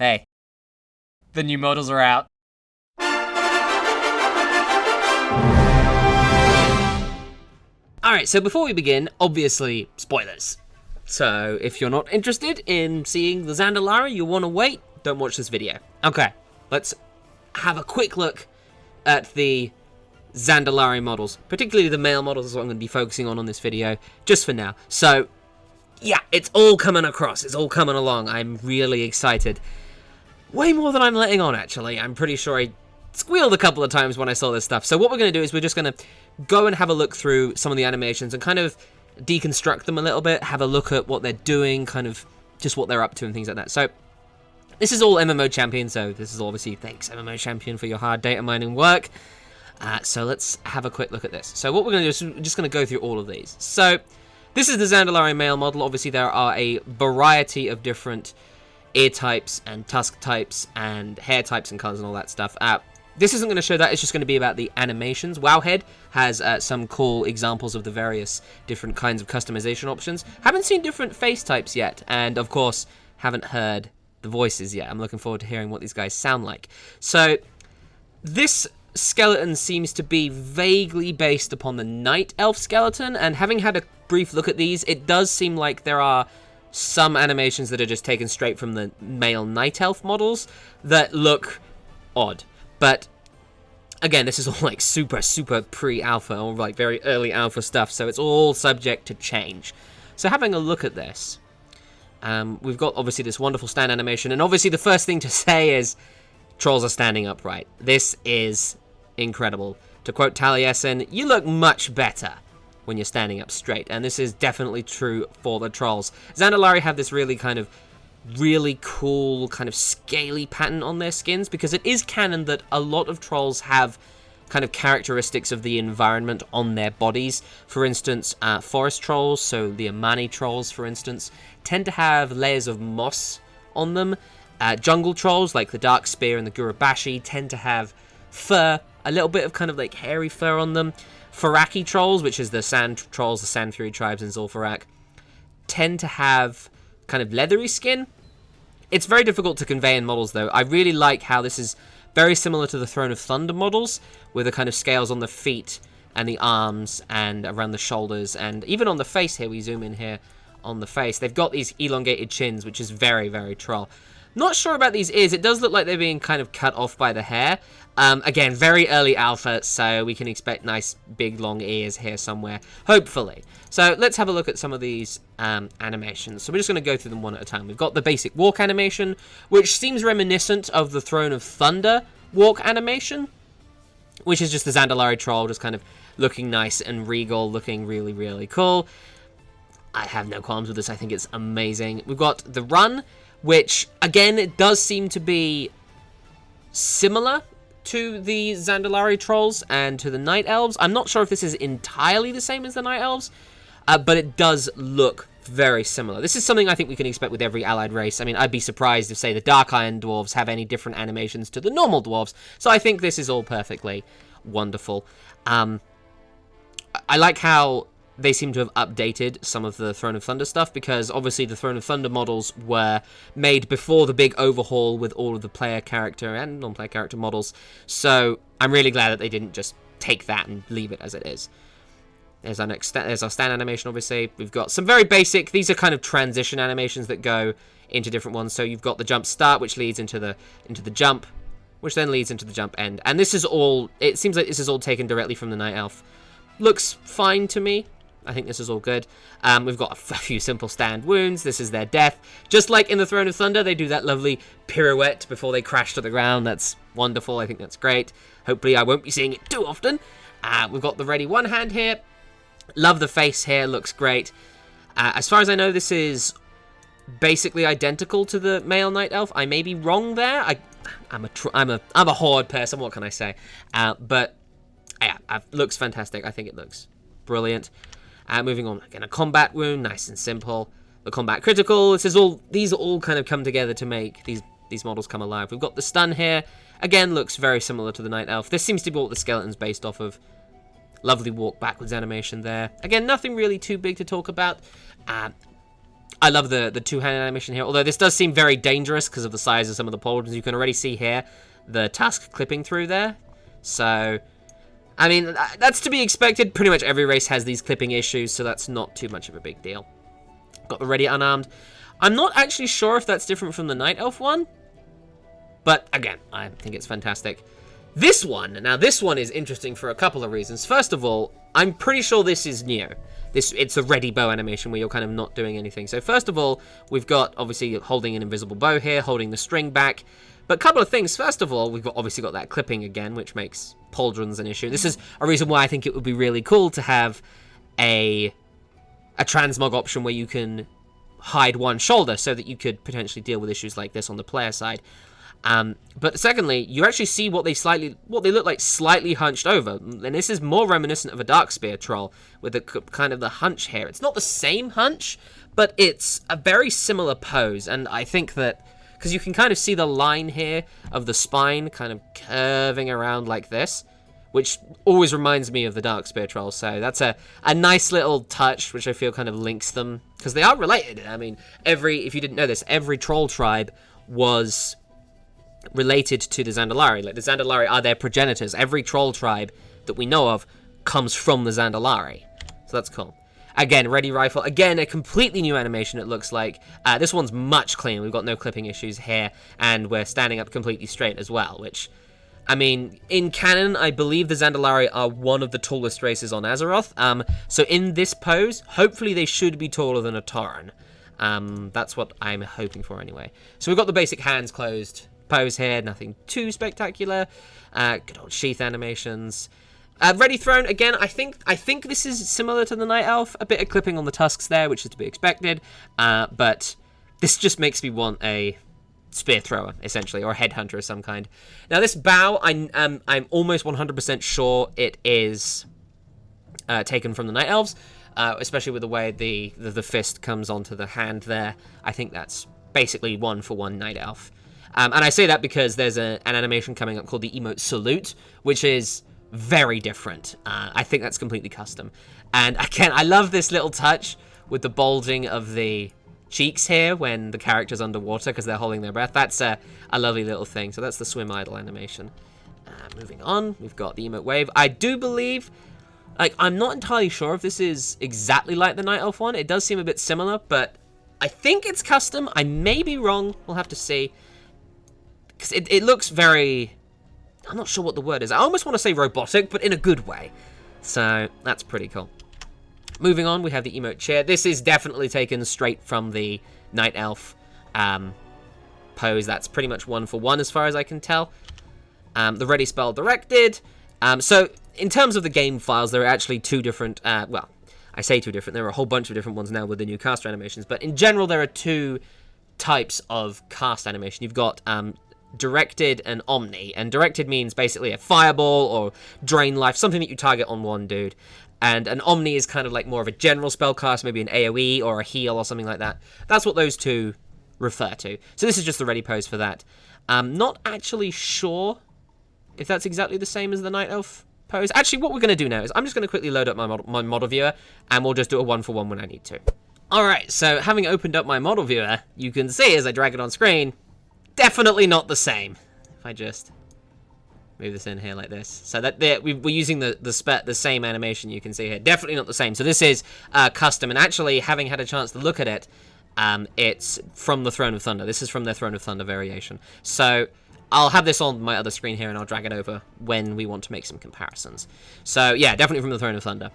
Hey, the new models are out. Alright, so before we begin, obviously, spoilers. So, if you're not interested in seeing the Zandalari, you want to wait, don't watch this video. Okay, let's have a quick look at the Zandalari models. Particularly the male models is what I'm going to be focusing on this video, just for now. So, yeah, it's all coming across, it's all coming along. I'm really excited. Way more than I'm letting on, actually. I'm pretty sure I squealed a couple of times when I saw this stuff. So what we're going to do is we're just going to go and have a look through some of the animations and kind of deconstruct them a little bit, have a look at what they're doing, kind of just what they're up to and things like that. So this is all MMO Champion, so this is obviously thanks MMO Champion for your hard data mining work. So let's have a quick look at this. So what we're going to do is we're just going to go through all of these. So this is the Zandalari male model. Obviously there are a variety of different ear types and tusk types and hair types and colors and all that stuff. This isn't going to show that, it's just going to be about the animations. Wowhead has some cool examples of the various different kinds of customization options. Haven't seen different face types yet, and of course, haven't heard the voices yet. I'm looking forward to hearing what these guys sound like. So, this skeleton seems to be vaguely based upon the Night Elf skeleton, and having had a brief look at these, it does seem like there are some animations that are just taken straight from the male Night Elf models that look odd. But again, this is all like super pre-alpha or like very early alpha stuff, so it's all subject to change. So having a look at this, we've got obviously this wonderful stand animation, and obviously the first thing to say is trolls are standing upright. This is incredible. To quote Taliesin, you look much better when you're standing up straight, and this is definitely true for the trolls. Zandalari have this really cool kind of scaly pattern on their skins, because it is canon that a lot of trolls have kind of characteristics of the environment on their bodies. For instance, forest trolls, so the Amani trolls for instance, tend to have layers of moss on them. Jungle trolls like the Dark Spear and the Gurabashi tend to have fur, a little bit of kind of like hairy fur on them. Faraki trolls, which is the sand trolls, the Sand Fury tribes in Zul'Farrak, tend to have kind of leathery skin. It's very difficult to convey in models, though. I really like how this is very similar to the Throne of Thunder models, with the kind of scales on the feet and the arms and around the shoulders, and even on the face here, we zoom in here on the face. They've got these elongated chins, which is very troll. Not sure about these ears. It does look like they're being kind of cut off by the hair. Again, very early alpha, so we can expect nice, big, long ears here somewhere, hopefully. So let's have a look at some of these animations. So we're just going to go through them one at a time. We've got the basic walk animation, which seems reminiscent of the Throne of Thunder walk animation, which is just the Zandalari troll just kind of looking nice and regal, looking really cool. I have no qualms with this. I think it's amazing. We've got the run, which, again, it does seem to be similar to the Zandalari trolls and to the Night Elves. I'm not sure if this is entirely the same as the Night Elves, but it does look very similar. This is something I think we can expect with every allied race. I mean, I'd be surprised if, say, the Dark Iron Dwarves have any different animations to the normal Dwarves, so I think this is all perfectly wonderful. I like how they seem to have updated some of the Throne of Thunder stuff, because obviously the Throne of Thunder models were made before the big overhaul with all of the player character and non-player character models, so I'm really glad that they didn't just take that and leave it as it is. There's our stand animation, obviously. We've got some very basic, these are kind of transition animations that go into different ones. So you've got the jump start, which leads into the jump, which then leads into the jump end. And this is all, it seems like this is all taken directly from the Night Elf. Looks fine to me. I think this is all good. We've got a few simple stand wounds. This is their death. Just like in the Throne of Thunder, they do that lovely pirouette before they crash to the ground. That's wonderful. I think that's great. Hopefully I won't be seeing it too often. We've got the ready one hand here. Love the face here. Looks great. As far as I know, this is basically identical to the male Night Elf. I may be wrong there. I'm a horde person. What can I say? But yeah, looks fantastic. I think it looks brilliant. Moving on, again, a combat wound, nice and simple. The combat critical, these all kind of come together to make these models come alive. We've got the stun here. Again, looks very similar to the Night Elf. This seems to be what the skeleton's based off of. Lovely walk backwards animation there. Again, nothing really too big to talk about. I love the two-handed animation here, although this does seem very dangerous because of the size of some of the pauldrons. You can already see here the tusk clipping through there. So, I mean, that's to be expected. Pretty much every race has these clipping issues, so that's not too much of a big deal. Got the ready unarmed. I'm not actually sure if that's different from the Night Elf one, but again, I think it's fantastic. This one, now this one is interesting for a couple of reasons. First of all, I'm pretty sure this is new. It's a ready bow animation where you're kind of not doing anything. So first of all, we've got obviously holding an invisible bow here, holding the string back. But a couple of things. First of all, we've obviously got that clipping again, which makes pauldrons an issue. This is a reason why I think it would be really cool to have a transmog option where you can hide one shoulder so that you could potentially deal with issues like this on the player side. But secondly, you actually see what they look like slightly hunched over, and this is more reminiscent of a Darkspear troll with the kind of the hunch here. It's not the same hunch, but it's a very similar pose, and I think that because you can kind of see the line here of the spine kind of curving around like this, which always reminds me of the Darkspear troll. So that's a nice little touch, which I feel kind of links them because they are related. I mean, if you didn't know this, every troll tribe was related to the Zandalari. Like, the Zandalari are their progenitors. Every troll tribe that we know of comes from the Zandalari. So that's cool. Again, ready rifle. Again, a completely new animation, it looks like. This one's much cleaner. We've got no clipping issues here, and we're standing up completely straight as well, which, I mean, in canon, I believe the Zandalari are one of the tallest races on Azeroth. So in this pose, hopefully they should be taller than a Tauren. That's what I'm hoping for anyway. So we've got the basic hands closed pose here, nothing too spectacular. Good old sheath animations. Ready thrown, again, I think this is similar to the Night Elf. A bit of clipping on the tusks there, which is to be expected. But this just makes me want a spear thrower, essentially, or a headhunter of some kind. Now, this bow, I'm almost 100% sure it is taken from the Night Elves, especially with the way the fist comes onto the hand there. I think that's basically one-for-one Night Elf. And I say that because there's an animation coming up called the Emote Salute, which is very different. I think that's completely custom. And again, I love this little touch with the bulging of the cheeks here when the character's underwater because they're holding their breath. That's a lovely little thing. So that's the swim idle animation. Moving on, we've got the Emote Wave. I do believe, like, I'm not entirely sure if this is exactly like the Night Elf one. It does seem a bit similar, but I think it's custom. I may be wrong. We'll have to see. Because it looks very, I'm not sure what the word is. I almost want to say robotic, but in a good way. So that's pretty cool. Moving on, we have the Emote Chair. This is definitely taken straight from the Night Elf pose. That's pretty much one-for-one as far as I can tell. The ready spell directed. So in terms of the game files, there are actually two different, well, I say two different. There are a whole bunch of different ones now with the new caster animations. But in general, there are two types of cast animation. You've got directed and omni, and directed means basically a fireball or drain life, something that you target on one dude, and an omni is kind of like more of a general spell cast, maybe an AoE or a heal or something like that. That's what those two refer to. So this is just the ready pose for that. Not actually sure if that's exactly the same as the Night Elf pose. Actually, what we're going to do now is I'm just going to quickly load up my model viewer, and we'll just do a one-for-one when I need to. Alright, so having opened up my model viewer, you can see as I drag it on screen, definitely not the same. If I just move this in here like this. So that we're using the same animation you can see here. Definitely not the same. So this is custom, and actually, having had a chance to look at it, it's from the Throne of Thunder. This is from their Throne of Thunder variation. So I'll have this on my other screen here, and I'll drag it over when we want to make some comparisons. So yeah, definitely from the Throne of Thunder.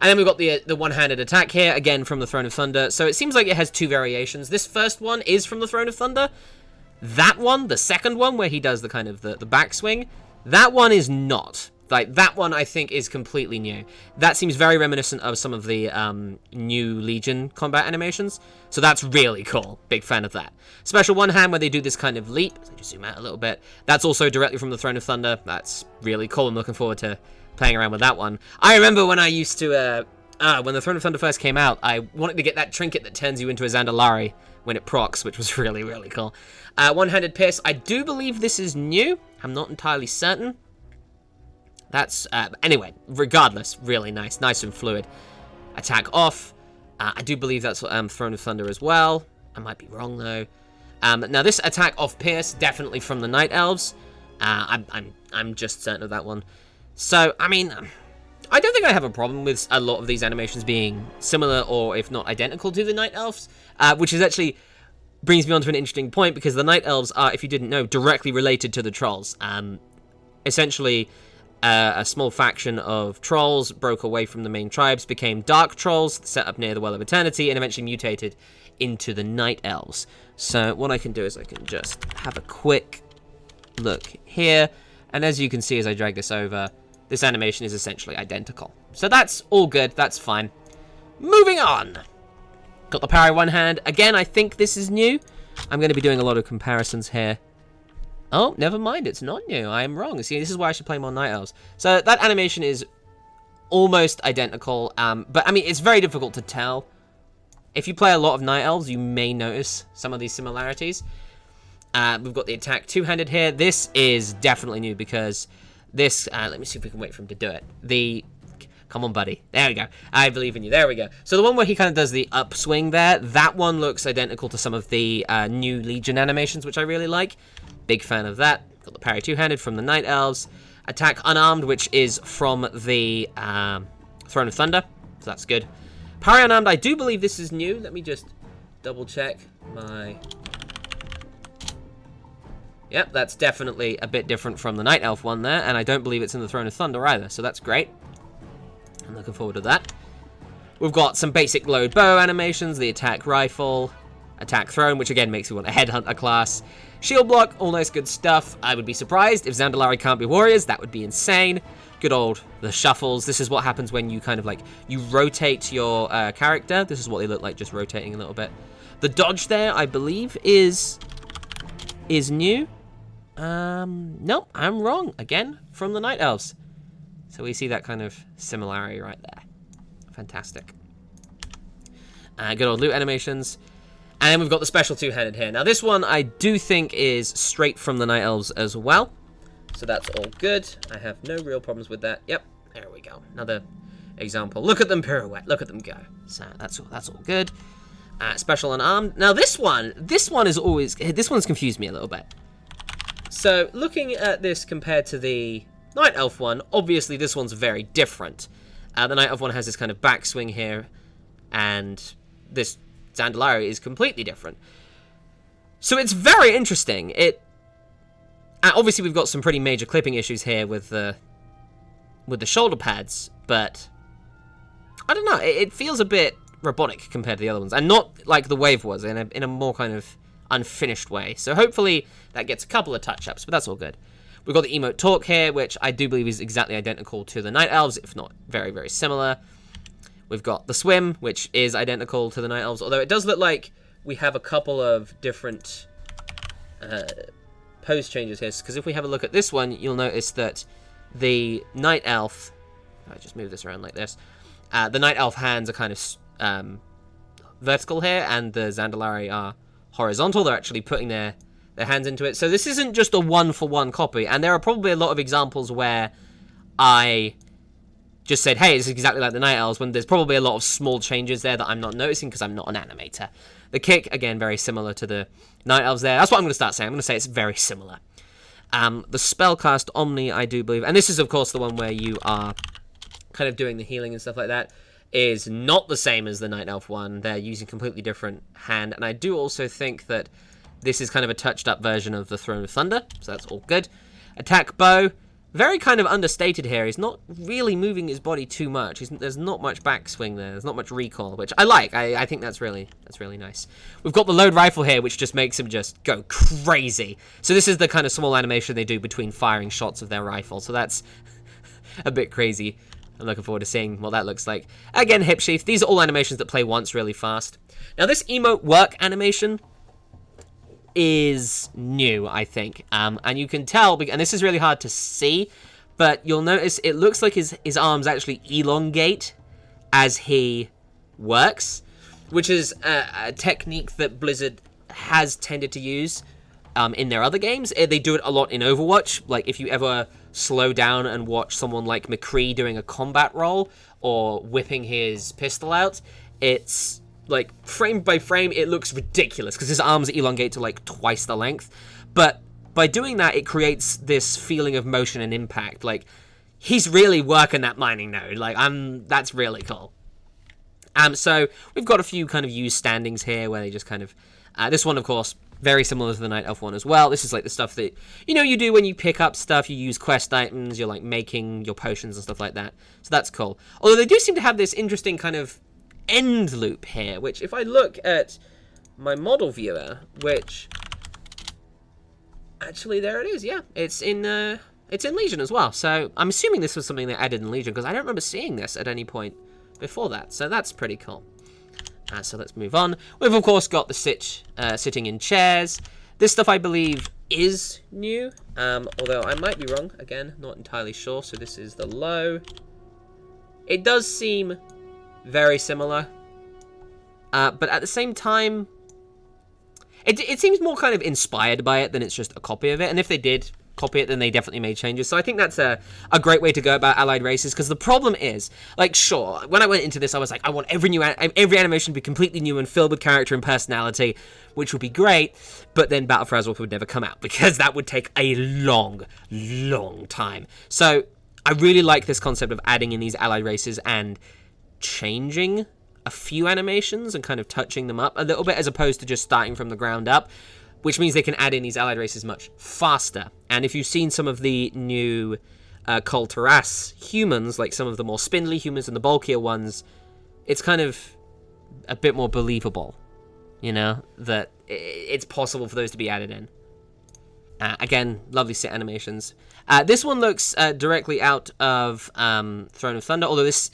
And then we've got the one-handed attack here, again from the Throne of Thunder. So it seems like it has two variations. This first one is from the Throne of Thunder. That one, the second one, where he does the kind of the backswing, that one is not. Like, that one, I think, is completely new. That seems very reminiscent of some of the new Legion combat animations. So that's really cool. Big fan of that. Special one hand where they do this kind of leap. So just zoom out a little bit. That's also directly from the Throne of Thunder. That's really cool. I'm looking forward to playing around with that one. I remember when I used to, when the Throne of Thunder first came out, I wanted to get that trinket that turns you into a Zandalari when it procs, which was really, really cool. One-handed pierce. I do believe this is new. I'm not entirely certain. That's, anyway, regardless, really nice. Nice and fluid. Attack off. I do believe that's Throne of Thunder as well. I might be wrong though. Now this attack off Pierce, definitely from the Night Elves. I'm just certain of that one. So I mean, I don't think I have a problem with a lot of these animations being similar or if not identical to the Night Elves, which is actually brings me on to an interesting point because the Night Elves are, if you didn't know, directly related to the Trolls. Essentially, a small faction of Trolls broke away from the main tribes, became Dark Trolls, set up near the Well of Eternity, and eventually mutated into the Night Elves. So what I can do is I can just have a quick look here, and as you can see as I drag this over, this animation is essentially identical. So that's all good, that's fine. Moving on! Got the Parry one hand. Again, I think this is new. I'm going to be doing a lot of comparisons here. Oh, never mind, it's not new. I am wrong. See, this is why I should play more Night Elves. So that animation is almost identical, but I mean, it's very difficult to tell. If you play a lot of Night Elves, you may notice some of these similarities. We've got the attack two-handed here. This is definitely new because this... let me see if we can wait for him to do it. Come on, buddy. There we go. I believe in you. There we go. So the one where he kind of does the upswing there, that one looks identical to some of the new Legion animations, which I really like. Big fan of that. Got the parry two-handed from the Night Elves. Attack unarmed, which is from the Throne of Thunder. So that's good. Parry unarmed, I do believe this is new. Let me just double check my... Yep, that's definitely a bit different from the Night Elf one there, and I don't believe it's in the Throne of Thunder either, so that's great. I'm looking forward to that. We've got some basic load bow animations, the attack rifle, attack thrown, which again makes you want a headhunter class. Shield block, all nice good stuff. I would be surprised if Zandalari can't be warriors, that would be insane. Good old, the shuffles. This is what happens when you kind of like, you rotate your character. This is what they look like, just rotating a little bit. The dodge there, I believe, is new. Nope, I'm wrong. Again, from the Night Elves. So we see that kind of similarity right there. Fantastic. Good old loot animations. And we've got the special two-handed here. Now this one I do think is straight from the Night Elves as well. So that's all good. I have no real problems with that. Yep, there we go. Another example. Look at them pirouette. Look at them go. So that's all good. Special unarmed. Now this one's confused me a little bit. So looking at this compared to the Night Elf one, obviously this one's very different. The Night Elf one has this kind of backswing here, and this Zandalari is completely different. So it's very interesting. Obviously we've got some pretty major clipping issues here with the shoulder pads, but I don't know. It feels a bit robotic compared to the other ones, and not like the Wave was in a more kind of unfinished way. So hopefully that gets a couple of touch-ups, but that's all good. We've got the Emote Talk here, which I do believe is exactly identical to the Night Elves, if not very, very similar. We've got the Swim, which is identical to the Night Elves, although it does look like we have a couple of different pose changes here, because if we have a look at this one, you'll notice that the Night Elf... If I just move this around like this. The Night Elf hands are kind of vertical here, and the Zandalari are horizontal. They're actually putting their hands into it. So this isn't just a one-for-one copy, and there are probably a lot of examples where I just said, hey, it's exactly like the Night Elves, when there's probably a lot of small changes there that I'm not noticing because I'm not an animator. The kick, again, very similar to the Night Elves there. That's what I'm going to start saying. I'm going to say it's very similar. The Spellcast Omni, I do believe, and this is, of course, the one where you are kind of doing the healing and stuff like that, is not the same as the Night Elf one. They're using completely different hand, and I do also think that this is kind of a touched-up version of the Throne of Thunder, so that's all good. Attack Bow, very kind of understated here. He's not really moving his body too much. There's not much backswing there. There's not much recoil, which I like. I think that's really nice. We've got the Load Rifle here, which just makes him just go crazy. So this is the kind of small animation they do between firing shots of their rifle, so that's a bit crazy. I'm looking forward to seeing what that looks like. Again, Hip Sheath. These are all animations that play once really fast. Now, this emote work animation is new, I think. And you can tell, and this is really hard to see, but you'll notice it looks like his arms actually elongate as he works, which is a technique that Blizzard has tended to use in their other games. They do it a lot in Overwatch. Like, if you ever slow down and watch someone like McCree doing a combat roll or whipping his pistol out, it's like frame by frame, it looks ridiculous because his arms elongate to like twice the length. But by doing that, it creates this feeling of motion and impact. Like, he's really working that mining node. Like, that's really cool. So we've got a few kind of used standings here where they just kind of, this one, of course, very similar to the Night Elf one as well. This is like the stuff that, you do when you pick up stuff, you use quest items, you're like making your potions and stuff like that. So that's cool. Although they do seem to have this interesting kind of end loop here, which if I look at my model viewer, which, actually there it is, yeah. It's in Legion as well. So I'm assuming this was something they added in Legion because I don't remember seeing this at any point before that. So that's pretty cool. So let's move on. We've, of course, got the sitting in chairs. This stuff, I believe, is new. Although I might be wrong. Again, not entirely sure. So this is the low. It does seem very similar. But at the same time, it seems more kind of inspired by it than it's just a copy of it. And if they did copy it, then they definitely made changes. So I think that's a great way to go about allied races, because the problem is, like, sure, when I went into this, I was like, I want every animation to be completely new and filled with character and personality, which would be great, but then Battle for Azeroth would never come out, because that would take a long, long time. So I really like this concept of adding in these allied races and changing a few animations and kind of touching them up a little bit, as opposed to just starting from the ground up, which means they can add in these allied races much faster. And if you've seen some of the new Kul Tiras humans, like some of the more spindly humans and the bulkier ones, it's kind of a bit more believable, that it's possible for those to be added in. Again, lovely sit animations. This one looks directly out of Throne of Thunder, although this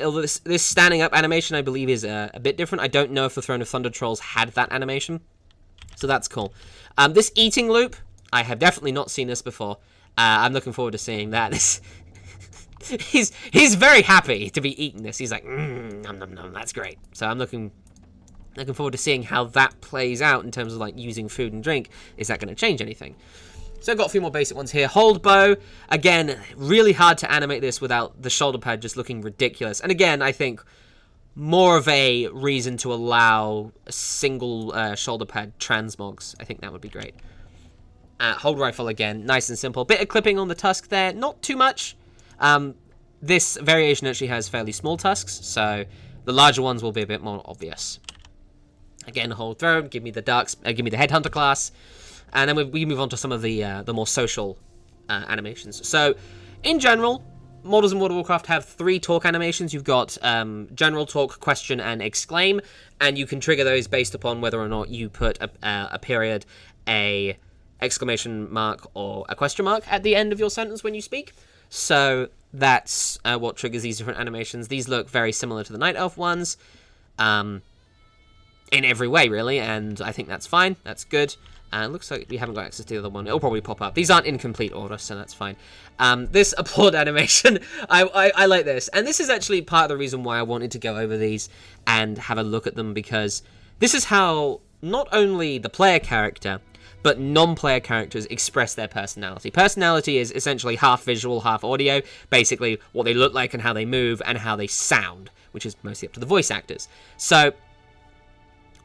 standing up animation, I believe, is a bit different. I don't know if the Throne of Thunder trolls had that animation, so that's cool. This eating loop, I have definitely not seen this before. I'm looking forward to seeing that. He's very happy to be eating this. He's like, nom nom nom, that's great. So I'm looking forward to seeing how that plays out in terms of like using food and drink. Is that going to change anything? So I've got a few more basic ones here. Hold bow. Again, really hard to animate this without the shoulder pad just looking ridiculous. And again, I think more of a reason to allow a single shoulder pad transmogs. I think that would be great. Hold rifle, again, nice and simple. Bit of clipping on the tusk there, not too much. This variation actually has fairly small tusks, so the larger ones will be a bit more obvious. Again, hold throw, give me the headhunter class, and then we move on to some of the more social animations. So, in general, models in World of Warcraft have 3 talk animations. You've got general talk, question, and exclaim, and you can trigger those based upon whether or not you put a period, a exclamation mark, or a question mark at the end of your sentence when you speak. So that's what triggers these different animations. These look very similar to the Night Elf ones in every way, really, and I think that's fine. That's good. It looks like we haven't got access to the other one. It'll probably pop up. These aren't in complete order, so that's fine. This applaud animation, I like this. And this is actually part of the reason why I wanted to go over these and have a look at them, because this is how not only the player character, but non-player characters express their personality. Personality is essentially half visual, half audio. Basically, what they look like and how they move and how they sound, which is mostly up to the voice actors. So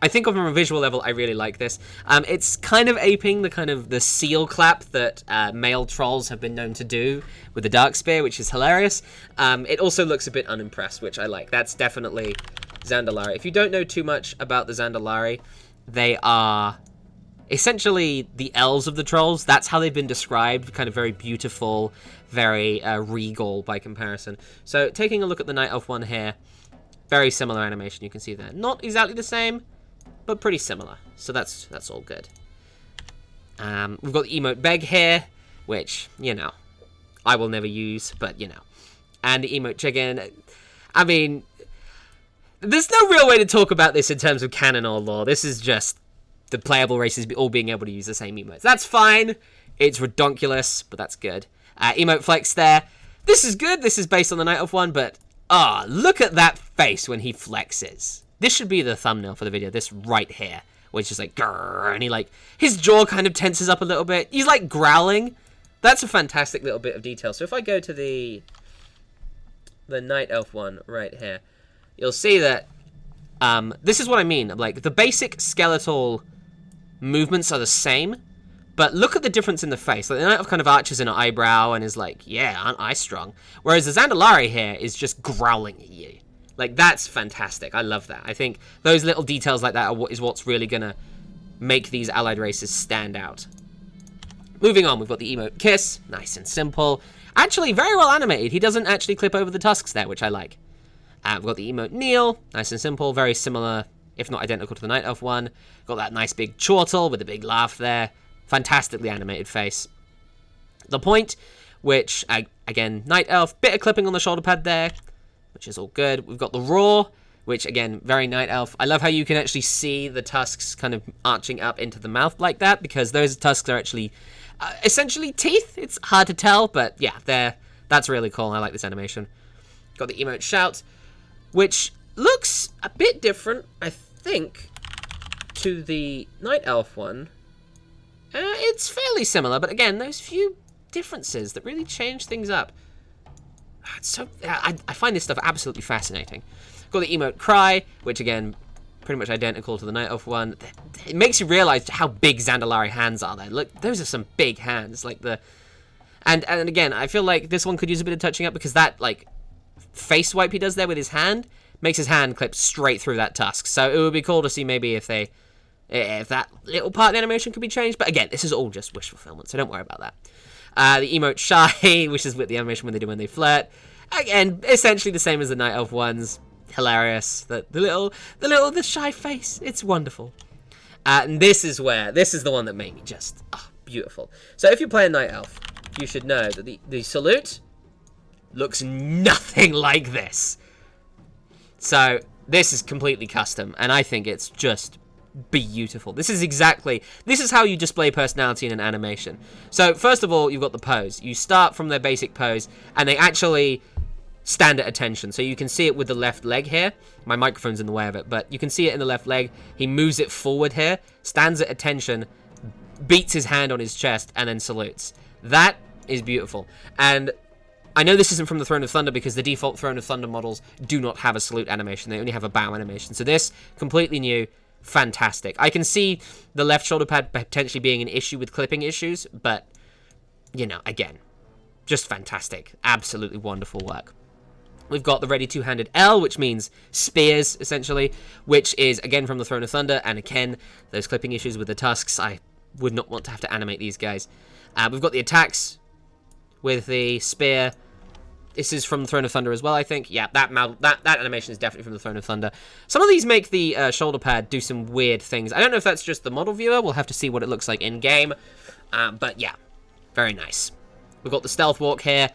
I think from a visual level, I really like this. It's kind of aping the seal clap that male trolls have been known to do with the Dark Spear, which is hilarious. It also looks a bit unimpressed, which I like. That's definitely ZANDALARI. If you don't know too much about the ZANDALARI, they are essentially the elves of the trolls. That's how they've been described, kind of very beautiful, very regal by comparison. So taking a look at the Night Elf one here, very similar animation you can see there. Not exactly the same, but pretty similar. So that's all good. We've got the emote beg here, which, I will never use, but, And the emote chicken. I mean, there's no real way to talk about this in terms of canon or lore. This is just the playable races all being able to use the same emotes. That's fine. It's redonkulous, but that's good. Emote flex there. This is good. This is based on the Night Elf one, but look at that face when he flexes. This should be the thumbnail for the video. This right here, where it's just like grrr, and he his jaw kind of tenses up a little bit. He's like growling. That's a fantastic little bit of detail. So if I go to the Night Elf one right here, you'll see that This is what I mean. Like, the basic skeletal movements are the same, but look at the difference in the face. Like, the Night Elf kind of arches in an eyebrow and is like, yeah, aren't I strong? Whereas the Zandalari here is just growling at you. Like, that's fantastic. I love that. I think those little details like that is what's really going to make these allied races stand out. Moving on, we've got the Emote Kiss. Nice and simple. Actually, very well animated. He doesn't actually clip over the tusks there, which I like. We've got the Emote Kneel. Nice and simple. Very similar, if not identical to the Night Elf one. Got that nice big chortle with a big laugh there. Fantastically animated face. The Point, which, again, Night Elf. Bit of clipping on the shoulder pad there, which is all good. We've got the Roar, which, again, very Night Elf. I love how you can actually see the tusks kind of arching up into the mouth like that, because those tusks are actually essentially teeth. It's hard to tell, but yeah, that's really cool. I like this animation. Got the Emote Shout, which looks a bit different, I think, to the Night Elf one. It's fairly similar, but again, those few differences that really change things up. I find this stuff absolutely fascinating. Got the Emote Cry, which again, pretty much identical to the Night Elf one. It makes you realize how big Zandalari hands are there. Look, those are some big hands. Like and again, I feel like this one could use a bit of touching up, because that like face wipe he does there with his hand makes his hand clip straight through that tusk. So it would be cool to see maybe if that little part of the animation could be changed. But again, this is all just wish fulfillment, so don't worry about that. The Emote Shy, which is with the animation when they flirt. Again, essentially the same as the Night Elf ones. Hilarious. The shy face. It's wonderful. And this is the one that made me just beautiful. So if you're playing Night Elf, you should know that the salute looks nothing like this. So this is completely custom, and I think it's just beautiful. This is how you display personality in an animation. So first of all, you've got the pose. You start from their basic pose, and they actually stand at attention. So you can see it with the left leg here. My microphone's in the way of it, but you can see it in the left leg. He moves it forward here, stands at attention, beats his hand on his chest, and then salutes. That is beautiful. And I know this isn't from the Throne of Thunder, because the default Throne of Thunder models do not have a salute animation. They only have a bow animation. So this, completely new, fantastic. I can see the left shoulder pad potentially being an issue with clipping issues, but, you know, again, just fantastic. Absolutely wonderful work. We've got the ready two-handed L, which means spears, essentially, which is, again, from the Throne of Thunder, and again, those clipping issues with the tusks. I would not want to have to animate these guys. We've got the attacks with the spear. This is from the Throne of Thunder as well, I think. Yeah, that animation is definitely from the Throne of Thunder. Some of these make the shoulder pad do some weird things. I don't know if that's just the model viewer. We'll have to see what it looks like in-game. But yeah, very nice. We've got the stealth walk here,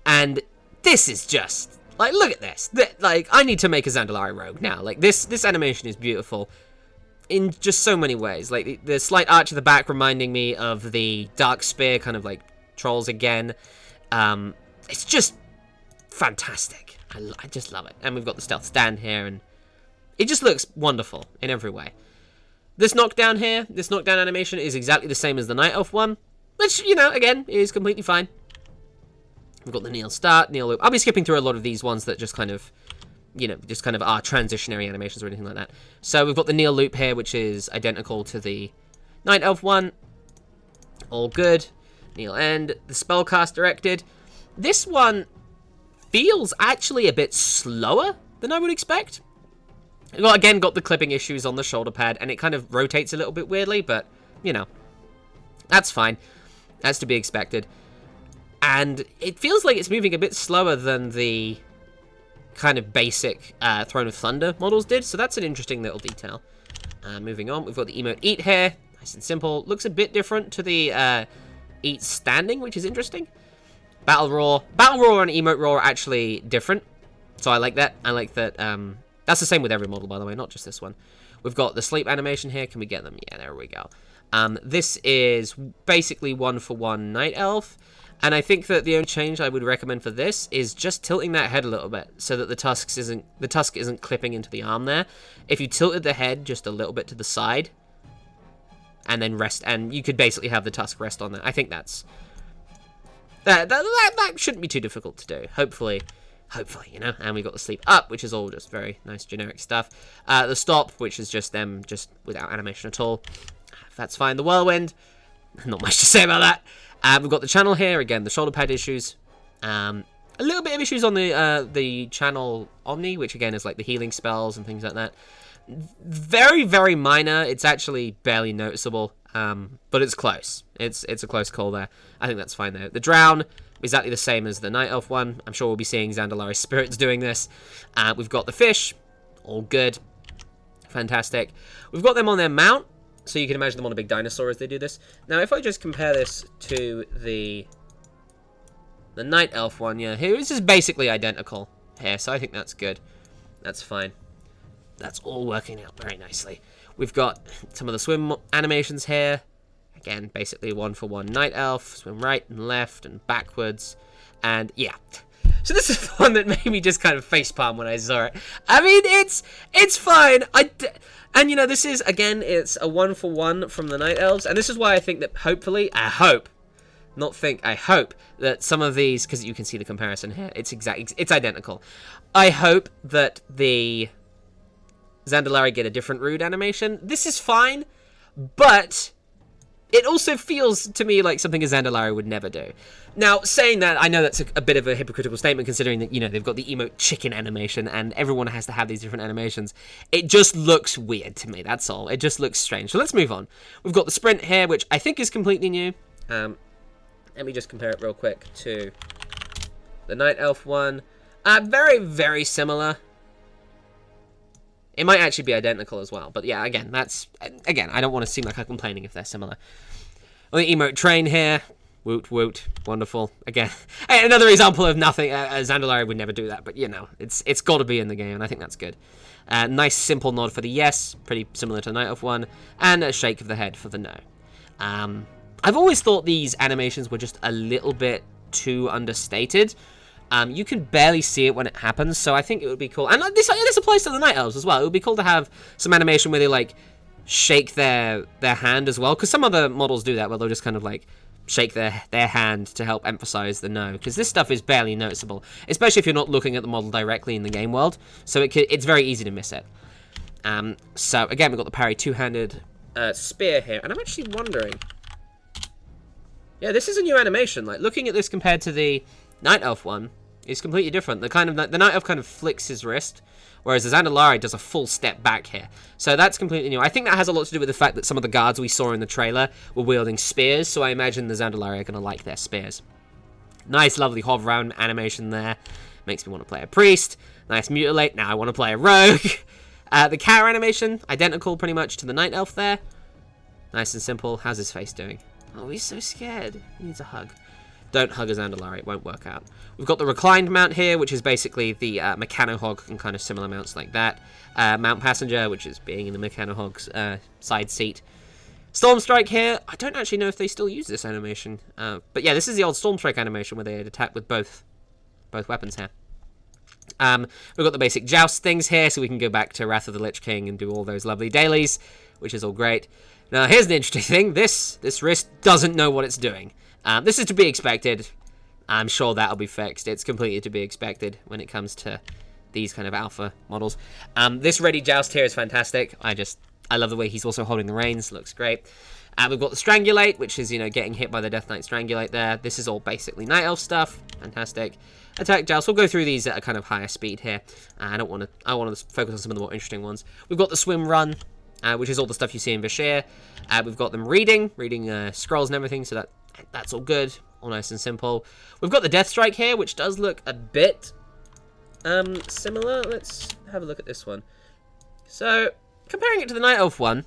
and this is just... like, look at this. Like, I need to make a Zandalari rogue now. Like, this animation is beautiful in just so many ways. Like, the slight arch at the back reminding me of the Dark Spear, kind of like Trolls again. It's just fantastic. I just love it. And we've got the stealth stand here, and it just looks wonderful in every way. This knockdown here, this knockdown animation is exactly the same as the Night Elf one, which, you know, again, is completely fine. We've got the kneel start, kneel loop. I'll be skipping through a lot of these ones that just kind of, you know, just kind of are transitionary animations or anything like that. So we've got the kneel loop here, which is identical to the Night Elf one. All good. Kneel end. The spellcast directed. This one feels actually a bit slower than I would expect. Well, again, got the clipping issues on the shoulder pad, and it kind of rotates a little bit weirdly, but, you know, that's fine. That's to be expected. And it feels like it's moving a bit slower than the kind of basic Throne of Thunder models did, so that's an interesting little detail. Moving on, we've got the Emote Eat here. Nice and simple. Looks a bit different to the Eat Standing, which is interesting. Battle Roar. Battle Roar and Emote Roar are actually different, so I like that. I like that. That's the same with every model, by the way, not just this one. We've got the sleep animation here. Can we get them? Yeah, there we go. This is basically one-for-one Night Elf. And I think that the only change I would recommend for this is just tilting that head a little bit so that the tusk isn't clipping into the arm there. If you tilted the head just a little bit to the side and then rest, and you could basically have the tusk rest on that. I think that shouldn't be too difficult to do. Hopefully Hopefully, you know. And we got the sleep up, which is all just very nice generic stuff. The stop, which is just them just without animation at all. That's fine. The whirlwind, not much to say about that. We've got the channel here. Again, the shoulder pad issues. A little bit of issues on the channel Omni, which again is like the healing spells and things like that. Very, very minor. It's actually barely noticeable, but it's close. It's a close call there. I think that's fine though. The drown, exactly the same as the Night Elf one. I'm sure we'll be seeing Zandalari spirits doing this. We've got the fish, all good, fantastic. We've got them on their mount, so you can imagine them on a big dinosaur as they do this. Now, if I just compare this to the Night Elf one, yeah, here this is basically identical here, so I think that's good. That's fine. That's all working out very nicely. We've got some of the swim animations here. Again, basically one-for-one Night Elf. Swim right and left and backwards. And, yeah. So this is the one that made me just kind of facepalm when I saw it. I mean, it's fine. And, you know, this is, again, it's a one-for-one from the Night Elves. And this is why I think that hopefully, I hope that some of these, because you can see the comparison here, it's identical. I hope that the Zandalari get a different rude animation. This is fine, but it also feels to me like something a Zandalari would never do. Now, saying that, I know that's a bit of a hypocritical statement considering that, you know, they've got the emote chicken animation and everyone has to have these different animations. It just looks weird to me, that's all. It just looks strange. So let's move on. We've got the sprint here, which I think is completely new. Let me just compare it real quick to the Night Elf one. Very, very similar. It might actually be identical as well. But yeah, again, I don't want to seem like I'm complaining if they're similar. Well, the emote train here. Woot, woot. Wonderful. Again, another example of nothing. Zandalari would never do that. But, you know, it's got to be in the game. And I think that's good. Nice simple nod for the yes. Pretty similar to the Night Elf one. And a shake of the head for the no. I've always thought these animations were just a little bit too understated. You can barely see it when it happens, so I think it would be cool. And this applies to the Night Elves as well. It would be cool to have some animation where they, like, shake their hand as well. Because some other models do that, where they'll just kind of, like, shake their hand to help emphasize the no. Because this stuff is barely noticeable, especially if you're not looking at the model directly in the game world. So it's very easy to miss it. So, again, we've got the Parry two-handed spear here. And I'm actually wondering... Yeah, this is a new animation. Like, looking at this compared to the Night Elf one, it's completely different. The Night Elf kind of flicks his wrist, whereas the Zandalari does a full step back here. So that's completely new. I think that has a lot to do with the fact that some of the guards we saw in the trailer were wielding spears, so I imagine the Zandalari are going to like their spears. Nice, lovely hover around animation there. Makes me want to play a priest. Nice mutilate. Now I want to play a rogue. The cow animation, identical pretty much to the Night Elf there. Nice and simple. How's his face doing? Oh, he's so scared. He needs a hug. Don't hug a Zandalari, it won't work out. We've got the reclined mount here, which is basically the Mechano-Hog and kind of similar mounts like that. Mount Passenger, which is being in the Mechano-Hog's side seat. Stormstrike here, I don't actually know if they still use this animation. But yeah, this is the old Stormstrike animation where they had attack with both weapons here. We've got the basic joust things here, so we can go back to Wrath of the Lich King and do all those lovely dailies, which is all great. Now, here's the interesting thing. This wrist doesn't know what it's doing. This is to be expected. I'm sure that'll be fixed. It's completely to be expected when it comes to these kind of alpha models. This ready joust here is fantastic. I love the way he's also holding the reins. Looks great. We've got the strangulate, which is, you know, getting hit by the Death Knight strangulate there. This is all basically Night Elf stuff. Fantastic. Attack joust. We'll go through these at a kind of higher speed here. I want to focus on some of the more interesting ones. We've got the swim run. Which is all the stuff you see in Vashir. We've got them reading scrolls and everything, so that's all good, all nice and simple. We've got the Death Strike here, which does look a bit similar. Let's have a look at this one. So, comparing it to the Night Elf one,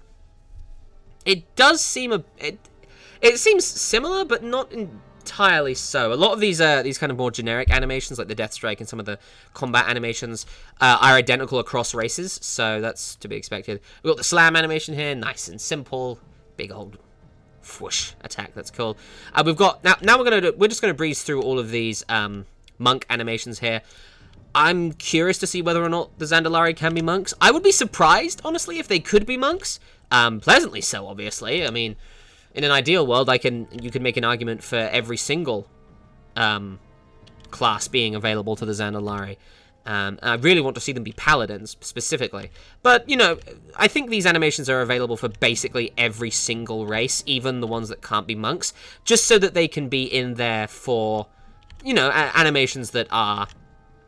it does seem it seems similar, but not entirely so. A lot of these kind of more generic animations, like the Death Strike and some of the combat animations, are identical across races, so that's to be expected. We've got the slam animation here, nice and simple, big old whoosh attack. That's cool. We've got now we're just gonna breeze through all of these monk animations here. I'm curious to see whether or not the Zandalari can be monks. I would be surprised, honestly, if they could be monks. Pleasantly so, obviously. I mean, in an ideal world, you could make an argument for every single class being available to the Zandalari. I really want to see them be paladins, specifically. But, you know, I think these animations are available for basically every single race, even the ones that can't be monks, just so that they can be in there for, you know, animations that are,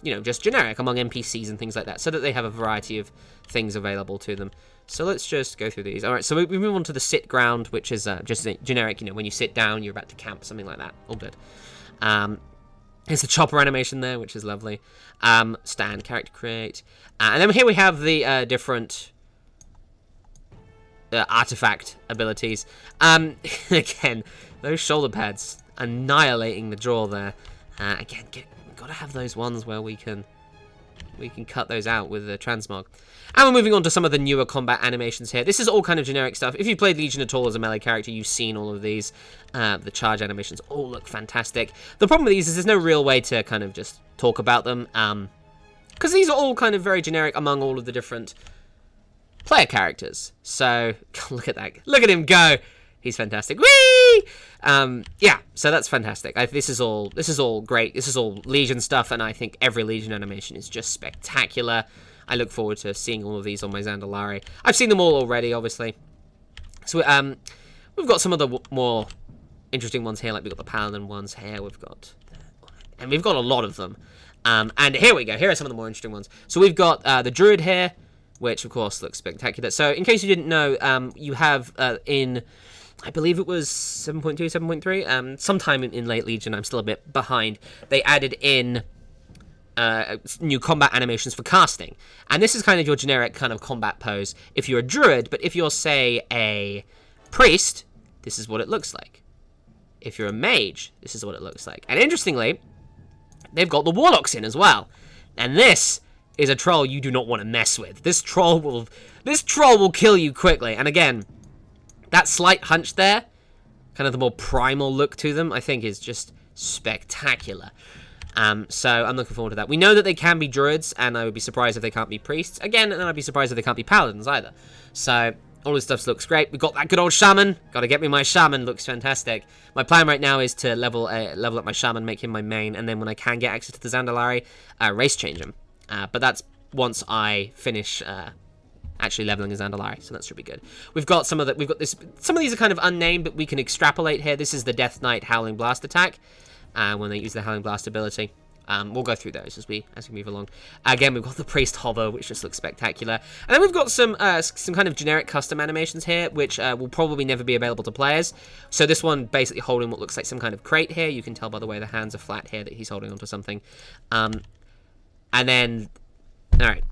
you know, just generic among NPCs and things like that, so that they have a variety of things available to them. So let's just go through these. All right, so we move on to the sit ground, which is just generic, you know, when you sit down, you're about to camp, something like that. All good. There's the chopper animation there, which is lovely. Stand, character create. And then here we have the different artifact abilities. Again, those shoulder pads annihilating the jaw there. Again, gotta have those ones where we can cut those out with the transmog. And we're moving on to some of the newer combat animations here. This is all kind of generic stuff. If you've played Legion at all as a melee character, you've seen all of these. The charge animations all look fantastic. The problem with these is there's no real way to kind of just talk about them. Because these are all kind of very generic among all of the different player characters. So, look at that. Look at him go! He's fantastic. Whee! Yeah, so that's fantastic. This is all great. This is all Legion stuff, and I think every Legion animation is just spectacular. I look forward to seeing all of these on my Zandalari. I've seen them all already, obviously. So we've got some of the more interesting ones here, like we've got the Paladin ones here. We've got a lot of them. And here we go. Here are some of the more interesting ones. So we've got the Druid here, which of course looks spectacular. So in case you didn't know, you have in, I believe it was 7.2, 7.3, sometime in late Legion, I'm still a bit behind, they added in new combat animations for casting. And this is kind of your generic kind of combat pose if you're a druid, but if you're, say, a priest, this is what it looks like. If you're a mage, this is what it looks like. And interestingly, they've got the warlocks in as well. And this is a troll you do not want to mess with. This troll will kill you quickly. And again, that slight hunch there, kind of the more primal look to them, I think is just spectacular. So I'm looking forward to that. We know that they can be druids, and I would be surprised if they can't be priests. Again, and I'd be surprised if they can't be paladins either. So all this stuff looks great. We've got that good old shaman. Got to get me my shaman. Looks fantastic. My plan right now is to level up my shaman, make him my main, and then when I can get access to the Zandalari, race change him. But that's once I finish actually leveling a Zandalari, so that should be good. We've got some of these are kind of unnamed, but we can extrapolate here. This is the Death Knight Howling Blast attack. When they use the Howling Blast ability. We'll go through those as we move along. Again, we've got the Priest Hover, which just looks spectacular. And then we've got some kind of generic custom animations here, which will probably never be available to players. So this one basically holding what looks like some kind of crate here. You can tell by the way the hands are flat here that he's holding onto something. And then, all right.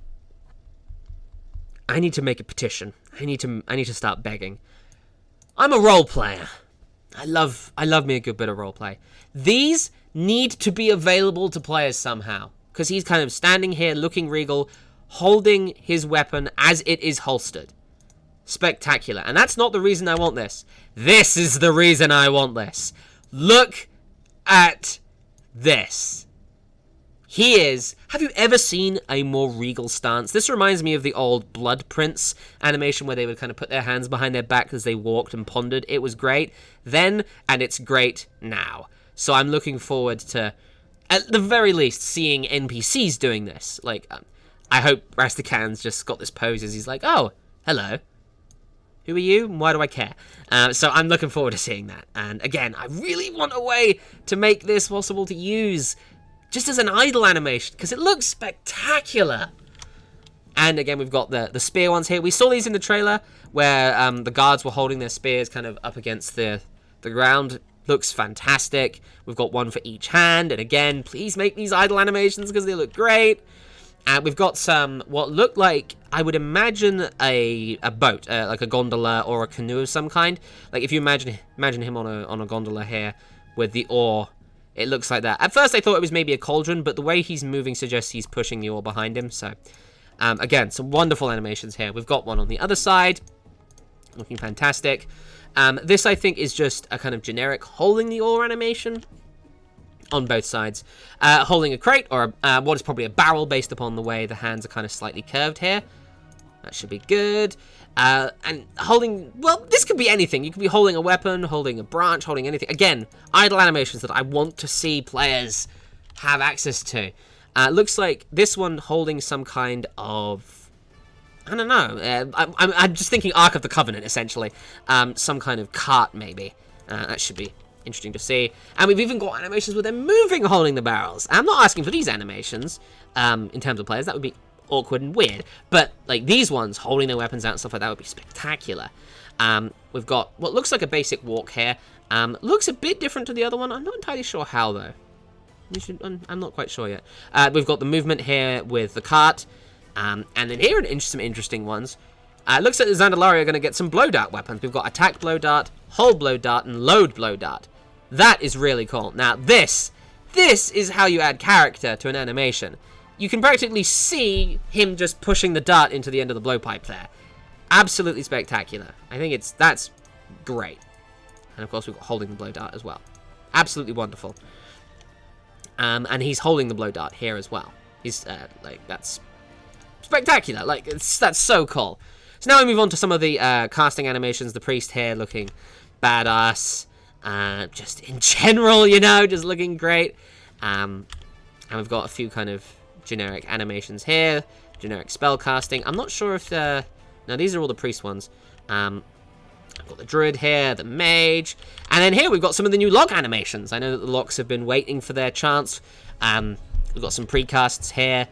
I need to make a petition. I need to start begging. I'm a role player. I love me a good bit of roleplay. These need to be available to players somehow, because he's kind of standing here looking regal, holding his weapon as it is holstered. Spectacular. And that's not the reason I want this. This is the reason I want this. Look at this. He is... Have you ever seen a more regal stance? This reminds me of the old Blood Prince animation where they would kind of put their hands behind their back as they walked and pondered. It was great then, and it's great now. So I'm looking forward to, at the very least, seeing NPCs doing this. Like, I hope Rastakan's just got this pose as he's like, oh, hello. Who are you? Why do I care? So I'm looking forward to seeing that. And again, I really want a way to make this possible to use just as an idle animation, because it looks spectacular. And again, we've got the spear ones here. We saw these in the trailer, where the guards were holding their spears kind of up against the ground. Looks fantastic. We've got one for each hand. And again, please make these idle animations, because they look great. And we've got some, what look like, I would imagine a boat, like a gondola or a canoe of some kind. Like if you imagine him on a gondola here with the oar. It looks like that. At first, I thought it was maybe a cauldron, but the way he's moving suggests he's pushing the oar behind him. So, again, some wonderful animations here. We've got one on the other side. Looking fantastic. This, I think, is just a kind of generic holding the oar animation on both sides. Holding a crate, or what is probably a barrel based upon the way the hands are kind of slightly curved here. That should be good. And holding, well, this could be anything. You could be holding a weapon, holding a branch, holding anything. Again, idle animations that I want to see players have access to. Looks like this one holding some kind of, I don't know, I'm just thinking Ark of the Covenant, essentially. Some kind of cart, maybe. That should be interesting to see. And we've even got animations where they're moving, holding the barrels. I'm not asking for these animations, in terms of players. That would be awkward and weird. But, like, these ones, holding their weapons out and stuff like that would be spectacular. We've got what looks like a basic walk here. Looks a bit different to the other one. I'm not entirely sure how, though. I'm not quite sure yet. We've got the movement here with the cart. And then here are some interesting ones. It looks like the Zandalari are going to get some blow dart weapons. We've got attack blow dart, hold blow dart, and load blow dart. That is really cool. Now, this is how you add character to an animation. You can practically see him just pushing the dart into the end of the blowpipe there. Absolutely spectacular. I think that's great. And of course, we've got holding the blow dart as well. Absolutely wonderful. And he's holding the blow dart here as well. He's, that's spectacular. That's so cool. So now we move on to some of the casting animations. The priest here looking badass. Just in general, just looking great. And we've got a few kind of generic animations here. Generic spell casting. I'm not sure if no, these are all the priest ones. I've got the druid here, the mage, and then here we've got some of the new log animations. I know that the logs have been waiting for their chance. We've got some precasts here.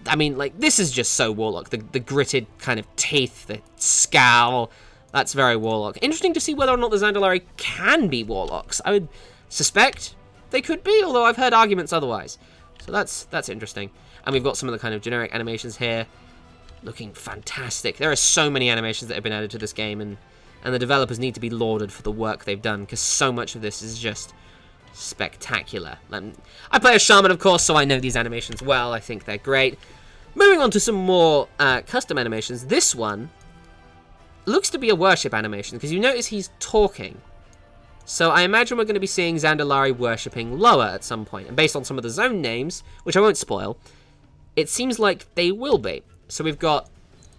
I mean, this is just so Warlock. The gritted kind of teeth, the scowl, that's very Warlock. Interesting to see whether or not the Zandalari can be Warlocks. I would suspect they could be, although I've heard arguments otherwise. So that's interesting. And we've got some of the kind of generic animations here. Looking fantastic. There are so many animations that have been added to this game, and the developers need to be lauded for the work they've done, because so much of this is just spectacular. I play a shaman, of course, so I know these animations well. I think they're great. Moving on to some more custom animations. This one looks to be a worship animation, because you notice he's talking. So I imagine we're going to be seeing Zandalari worshipping lower at some point. And based on some of the zone names, which I won't spoil, it seems like they will be. So we've got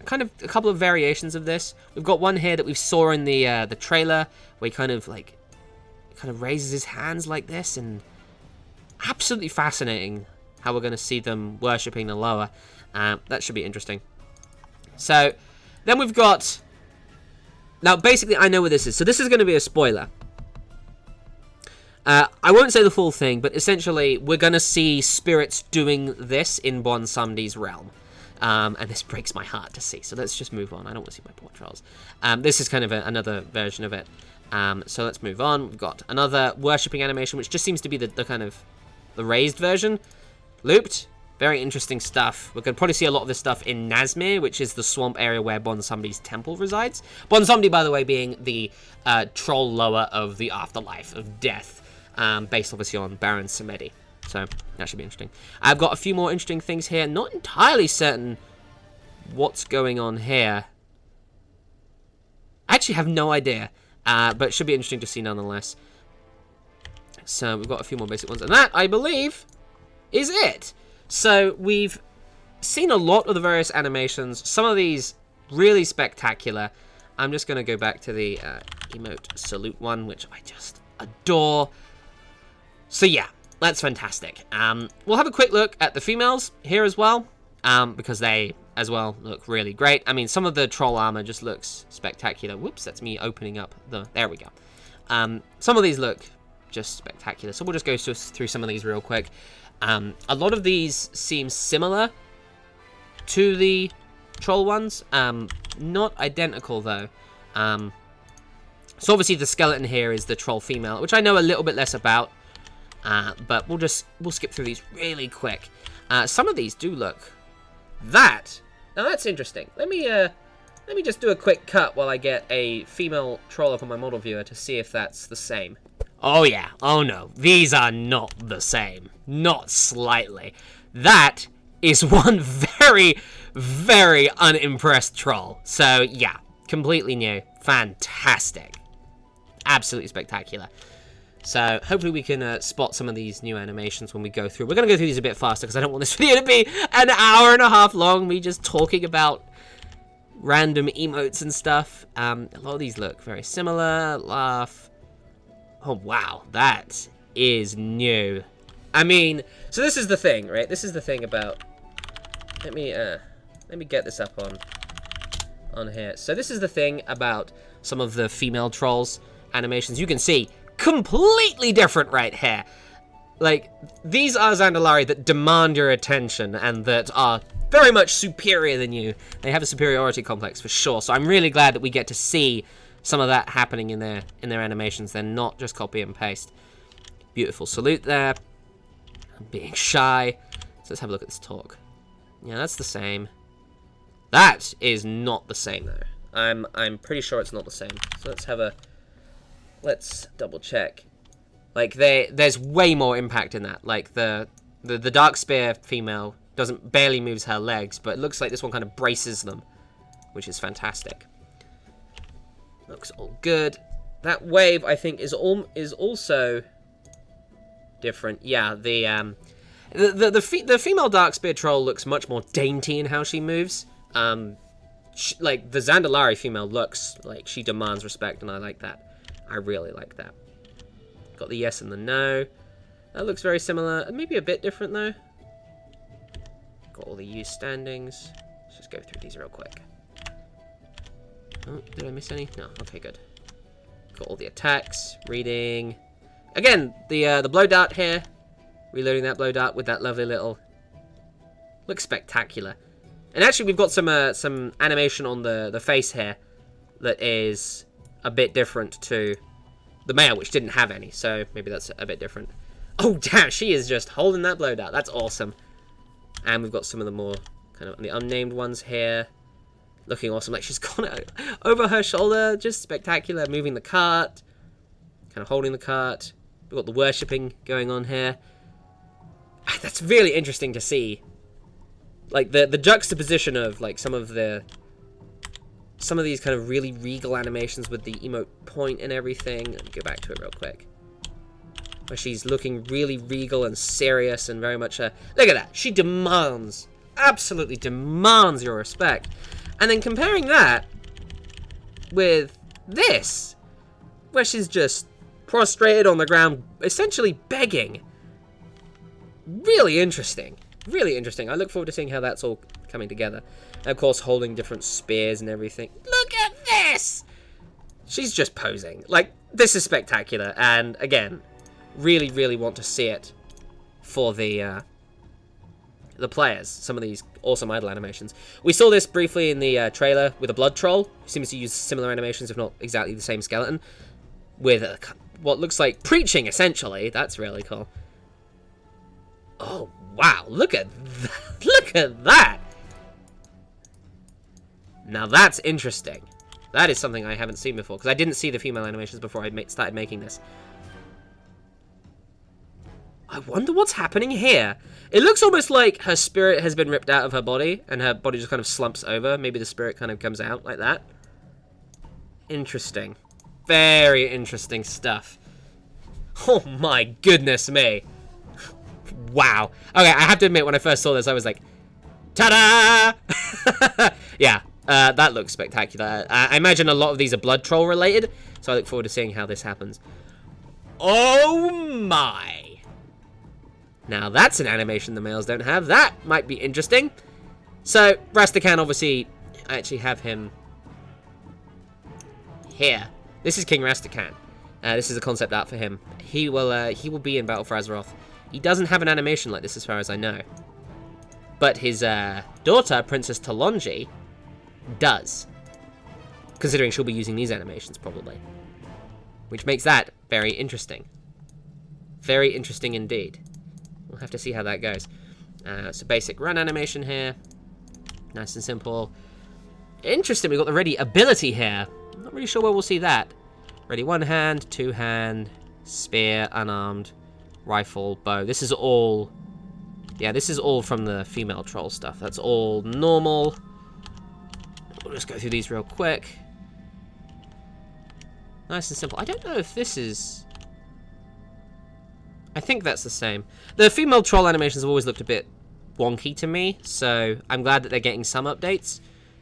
kind of a couple of variations of this. We've got one here that we saw in the trailer, where he kind of raises his hands like this, and absolutely fascinating how we're going to see them worshipping the lower. That should be interesting. So then we've got, now basically I know what this is. So this is going to be a spoiler. I won't say the full thing, but essentially we're going to see spirits doing this in Bonsumdi's realm. And this breaks my heart to see, so let's just move on. I don't want to see my portrayals. This is kind of another version of it. So let's move on. We've got another worshipping animation, which just seems to be the kind of the raised version. Looped. Very interesting stuff. We're going to probably see a lot of this stuff in Nazmir, which is the swamp area where Bonsumdi's temple resides. Bonsumdi, by the way, being the troll lower of the afterlife, of death, based obviously on Baron Samedi. So that should be interesting. I've got a few more interesting things here. Not entirely certain what's going on here. I actually have no idea. But it should be interesting to see nonetheless. So we've got a few more basic ones. And that, I believe, is it. So we've seen a lot of the various animations. Some of these really spectacular. I'm just going to go back to the Emote Salute one, which I just adore. So yeah. That's fantastic. We'll have a quick look at the females here as well, because they, as well, look really great. I mean, some of the troll armor just looks spectacular. Whoops, that's me opening up the... There we go. Some of these look just spectacular, so we'll just go through some of these real quick. A lot of these seem similar to the troll ones. Not identical, though. So obviously the skeleton here is the troll female, which I know a little bit less about. But we'll skip through these really quick. Some of these do look now that's interesting. Let me just do a quick cut while I get a female troll up on my model viewer to see if that's the same. Oh yeah, oh no, these are not the same, not slightly. That is one very, very unimpressed troll. So yeah, completely new, fantastic, absolutely spectacular. So hopefully we can spot some of these new animations when we go through. We're going to go through these a bit faster because I don't want this video to be an hour and a half long, me just talking about random emotes and stuff. A lot of these look very similar. Laugh. Oh, wow. That is new. I mean, so this is the thing, right? This is the thing about... Let me get this up on here. So this is the thing about some of the female trolls animations. You can see completely different right here. Like, these are Zandalari that demand your attention and that are very much superior than you. They have a superiority complex for sure. So I'm really glad that we get to see some of that happening in their animations. They're not just copy and paste. Beautiful salute there. Being shy. So let's have a look at this talk. Yeah, that's the same. That is not the same though. I'm pretty sure it's not the same. So let's double check. Like there's way more impact in that. Like the Dark Spear female barely moves her legs, but it looks like this one kind of braces them, which is fantastic. Looks all good. That wave I think is also different. Yeah, the female Dark Spear troll looks much more dainty in how she moves. Like the Zandalari female looks like she demands respect, and I like that. I really like that. Got the yes and the no. That looks very similar. Maybe a bit different though. Got all the use standings. Let's just go through these real quick. Oh, did I miss any? No. Okay, good. Got all the attacks. Reading. Again, the blow dart here. Reloading that blow dart with that lovely little. Looks spectacular. And actually, we've got some animation on the face here that is a bit different to the male, which didn't have any. So maybe that's a bit different. Oh damn, she is just holding that blow dart. That's awesome. And we've got some of the more kind of the unnamed ones here, looking awesome. Like she's got it over her shoulder, just spectacular. Moving the cart, kind of holding the cart. We've got the worshipping going on here. That's really interesting to see. Like the juxtaposition of like some of these kind of really regal animations with the emote point and everything. Let me go back to it real quick. Where she's looking really regal and serious and very much look at that. She demands, absolutely demands your respect. And then comparing that with this, where she's just prostrated on the ground, essentially begging. Really interesting. Really interesting. I look forward to seeing how that's all coming together. And of course, holding different spears and everything. Look at this! She's just posing. Like, this is spectacular. And again, really, really want to see it for the players. Some of these awesome idle animations. We saw this briefly in the trailer with a blood troll, who seems to use similar animations, if not exactly the same skeleton, with what looks like preaching, essentially. That's really cool. Oh, wow. Look at that. Look at that. Now that's interesting. That is something I haven't seen before, because I didn't see the female animations before I started making this. I wonder what's happening here. It looks almost like her spirit has been ripped out of her body, and her body just kind of slumps over. Maybe the spirit kind of comes out like that. Interesting. Very interesting stuff. Oh my goodness me. Wow. Okay, I have to admit, when I first saw this, I was like, ta-da! Yeah, that looks spectacular. I imagine a lot of these are blood troll related, so I look forward to seeing how this happens. Oh my! Now that's an animation the males don't have. That might be interesting. So, Rastakhan, obviously, I actually have him here. This is King Rastakhan. This is a concept art for him. He will be in Battle for Azeroth. He doesn't have an animation like this as far as I know. But his daughter, Princess Talonji, does. Considering she'll be using these animations, probably. Which makes that very interesting. Very interesting indeed. We'll have to see how that goes. So basic run animation here. Nice and simple. Interesting, we've got the ready ability here. I'm not really sure where we'll see that. Ready one hand, two hand, spear, unarmed, rifle, bow. This is all... Yeah, this is all from the female troll stuff. That's all normal. We'll just go through these real quick. Nice and simple. I don't know if this is... I think that's the same. The female troll animations have always looked a bit wonky to me, so I'm glad that they're getting some updates.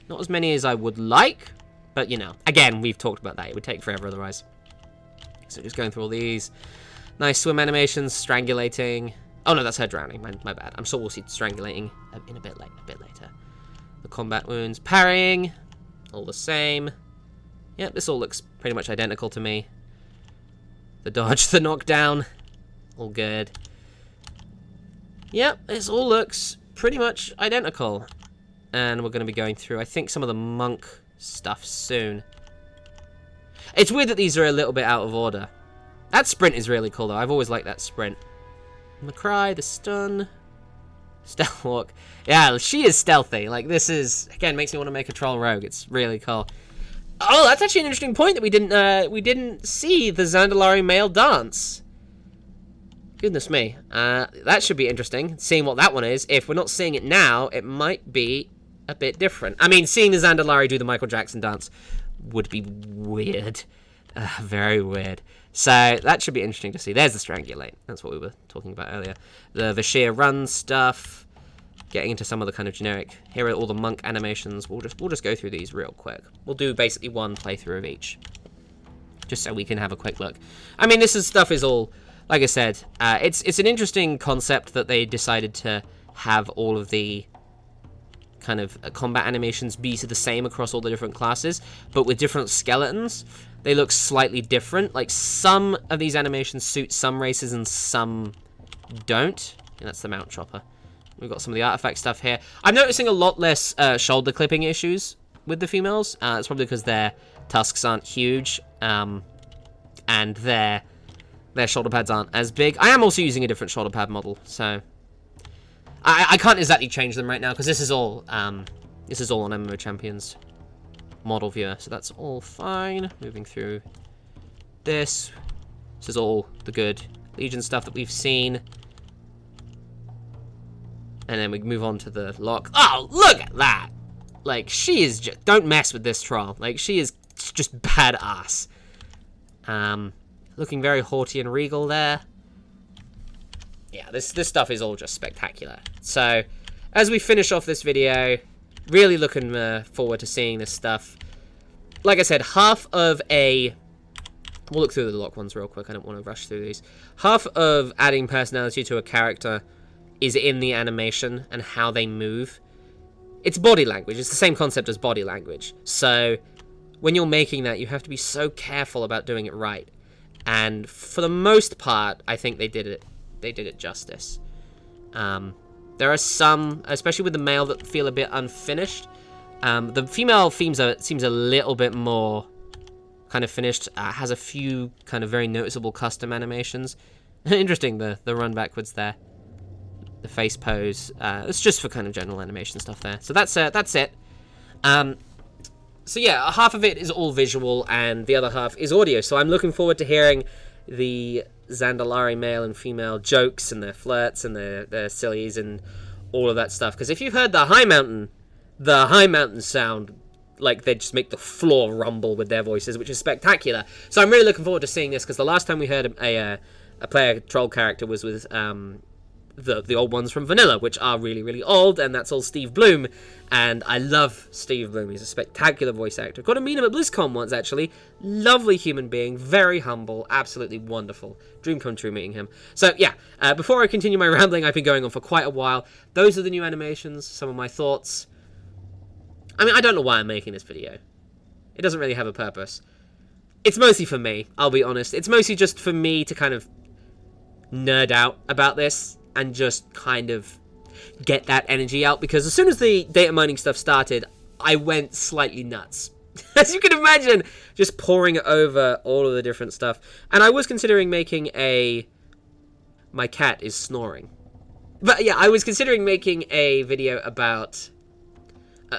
Not as many as I would like, but you know, again, we've talked about that. It would take forever otherwise. So just going through all these. Nice swim animations, strangulating. Oh no, that's her drowning. My bad. I'm sure we'll see strangulating in a bit later. The combat wounds, parrying, all the same. Yep, this all looks pretty much identical to me. The dodge, the knockdown, all good. Yep, this all looks pretty much identical. And we're going to be going through, I think, some of the monk stuff soon. It's weird that these are a little bit out of order. That sprint is really cool, though. I've always liked that sprint. The cry, the stun, stealth walk. Yeah, she is stealthy. Like, this is, again, makes me want to make a troll rogue. It's really cool. Oh, that's actually an interesting point that we didn't see the Zandalari male dance. Goodness me. That should be interesting, seeing what that one is. If we're not seeing it now, it might be a bit different. I mean, seeing the Zandalari do the Michael Jackson dance would be weird. Very weird. So that should be interesting to see. There's the strangulate. That's what we were talking about earlier. The Vashir run stuff. Getting into some of the kind of generic. Here are all the monk animations. We'll just go through these real quick. We'll do basically one playthrough of each, just so we can have a quick look. I mean, stuff is all, like I said, it's an interesting concept that they decided to have all of the kind of combat animations be the same across all the different classes, but with different skeletons. They look slightly different. Like, some of these animations suit some races and some don't. And that's the mount chopper. We've got some of the artifact stuff here. I'm noticing a lot less shoulder clipping issues with the females. It's probably because their tusks aren't huge, and their shoulder pads aren't as big. I am also using a different shoulder pad model, so I can't exactly change them right now because this is all on MMO Champions model viewer, so that's all fine. Moving through this. This is all the good Legion stuff that we've seen. And then we move on to the lock. Oh, look at that! Like, she is just... Don't mess with this troll. Like, she is just badass. Looking very haughty and regal there. Yeah, this stuff is all just spectacular. So, as we finish off this video, really looking forward to seeing this stuff. Like I said, half of a... We'll look through the lock ones real quick. I don't want to rush through these. Half of adding personality to a character is in the animation and how they move. It's body language. It's the same concept as body language. So when you're making that, you have to be so careful about doing it right. And for the most part, I think they did it justice. There are some, especially with the male, that feel a bit unfinished. The female seems a little bit more kind of finished. Has a few kind of very noticeable custom animations. Interesting, the run backwards there. The face pose. It's just for kind of general animation stuff there. So that's it. So yeah, half of it is all visual and the other half is audio. So I'm looking forward to hearing the Zandalari male and female jokes and their flirts and their sillies and all of that stuff. Because if you've heard the high mountain sound, like, they just make the floor rumble with their voices, which is spectacular. So I'm really looking forward to seeing this, because the last time we heard a player troll character was with the old ones from Vanilla, which are really, really old, and that's all Steve Bloom. And I love Steve Bloom. He's a spectacular voice actor. Got to meet him at BlizzCon once, actually. Lovely human being, very humble, absolutely wonderful. Dream come true meeting him. So, yeah, before I continue my rambling, I've been going on for quite a while. Those are the new animations, some of my thoughts. I mean, I don't know why I'm making this video. It doesn't really have a purpose. It's mostly for me, I'll be honest. It's mostly just for me to kind of nerd out about this and just kind of get that energy out, because as soon as the data mining stuff started, I went slightly nuts. As you can imagine, just pouring over all of the different stuff. And I was considering making My cat is snoring. But yeah, I was considering making a video about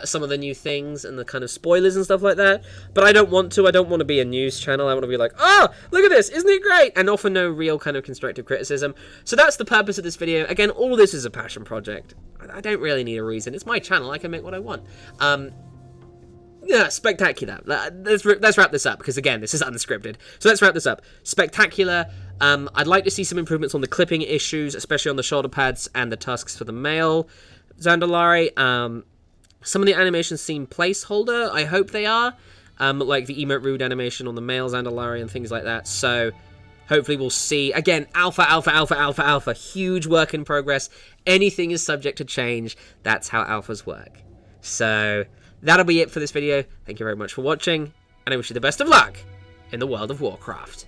some of the new things and the kind of spoilers and stuff like that, but I don't want to. I don't want to be a news channel. I want to be like, oh, look at this, isn't it great? And offer no real kind of constructive criticism. So that's the purpose of this video. Again, all of this is a passion project. I don't really need a reason. It's my channel. I can make what I want. Yeah, spectacular. Let's wrap this up, because again, this is unscripted. So let's wrap this up. Spectacular. I'd like to see some improvements on the clipping issues, especially on the shoulder pads and the tusks for the male Zandalari. Some of the animations seem placeholder. I hope they are. Like the Emote Rude animation on the male Zandalari and things like that. So Hopefully we'll see, again, alpha, huge work in progress. Anything is subject to change. That's how alphas work. So that'll be it for this video. Thank you very much for watching, and I wish you the best of luck in the world of Warcraft.